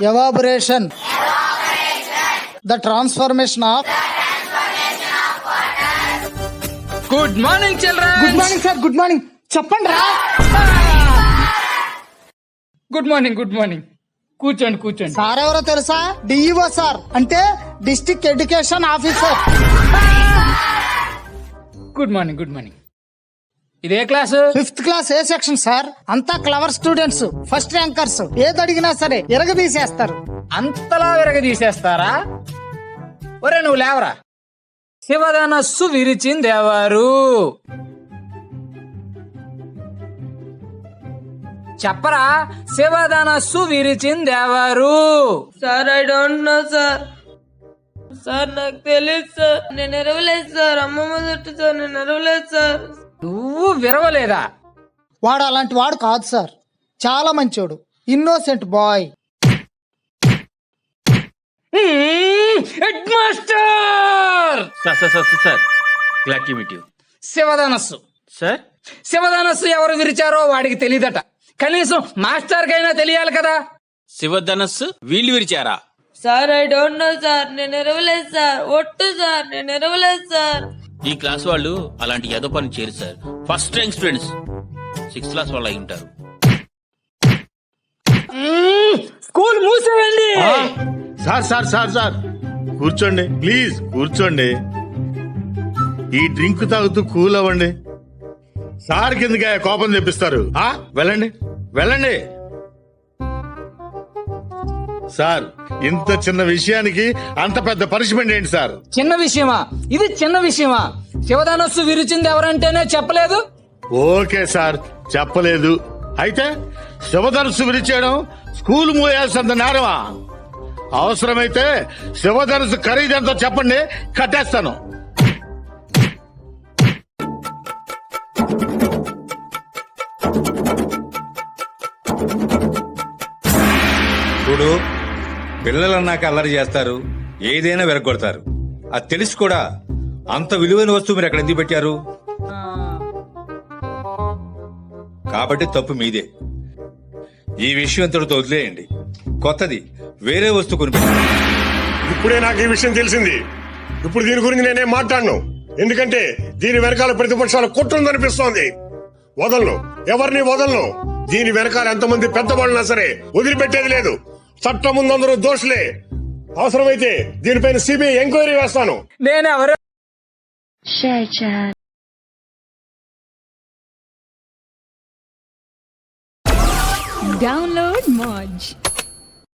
ఎవాబరేషన్, the transformation of. Good morning children. Good morning sir. Good morning. చెప్పండి రా. Good morning. Good morning. కూర్చోండి కూర్చోండి. Sir ఎవరో తెలుసా? డిఈఓ సార్, అంటే district education officer. Good morning. Good morning. ఇదే class? 5th class A section sir. అంతా clever students, first rankers. ఏది అడిగినా సరే ఎరగదీసేస్తారు. అంతలా విరగదీసేస్తారా? ఒరే నువ్వు లేవరా. శివధనస్సు విరిచిందెవరు? చెప్పరా. శివధనస్సు విరిచిందెవరు? Sir I don't know sir. Sir నాకు తెలియదు సార్. నేను ఎరవలేదు సార్. అమ్మమ్మ చుట్టూ సార్. నేను ఎరవలేదు సార్. నువ్వు విరవలేదా? వాడు అలాంటి వాడు కాదు సార్. చాలా మంచోడు, innocent boy. Headmaster. Sir glad to meet you. శివధనస్సు సార్, శివధనస్సు ఎవరు విరిచారో వాడికి తెలియదట. కనీసం మాస్టర్ కైనా తెలియాలి కదా. శివధనస్సు వీళ్ళు విరిచారా? Sir I don't know sir. నేను ఎరవలేదు సార్. ఒట్టు సార్. నేను ఎరవలేదు సార్. ఈ క్లాస్ వాళ్ళు అలాంటి ఏదో పని చేయరు sir. First rank students 6th class వాళ్ళు అయి ఉంటారు. స్కూల్ మూసేయండి. సార్ కూర్చోండి ప్లీజ్, కూర్చోండి. ఈ డ్రింక్ తాగుతూ కూల్ అవ్వండి. సార్ కిందకి కోపం తెప్పిస్తారు. వెళ్ళండి వెళ్ళండి. సార్, ఇంత చిన్న విషయానికి అంత పెద్ద పనిష్మెంట్ ఏంటి సార్? చిన్న విషయమా ఇది? చిన్న విషయమా? శివధనస్సు విరిచింది ఎవరంటేనే చెప్పలేదు. ఓకే సార్, చెప్పలేదు. అయితే శివధనుస్సు విరిచేయడం స్కూల్ మూయాల్సినంత నేరమా? అవసరమైతే శివధనుస్సు ఖరీదెంతో చెప్పండి, కట్టేస్తాను. చూడు, పిల్లలన్నాక అల్లరి చేస్తారు, ఏదైనా వెరగొడతారు. అది తెలిసి కూడా అంత విలువైన వస్తువు మీరు ఎక్కడ ఎందుకు పెట్టారు? కాబట్టి తప్పు మీదే. ఈ విషయం ఇంతటితో వదిలేయండి. కొత్తది వేరే వస్తువు కొనిపెట్టండి. ఇప్పుడే నాకు ఈ విషయం తెలిసింది. ఇప్పుడు దీని గురించి నేనేం మాట్లాడను. ఎందుకంటే దీని వెనకాల ప్రతిపక్షాలు కుట్రుందనిపిస్తోంది. వదలను, ఎవరిని వదలను. దీని వెనకాల ఎంతమంది పెద్దవాళ్ళున్నా సరే వదిలిపెట్టేది లేదు. చట్టం ముందందరూ దోషులే. అవసరమైతే దీనిపైన సిబిఐ ఎంక్వైరీ వేస్తాను. నేను ఎవరు? Share chat. Download Moj.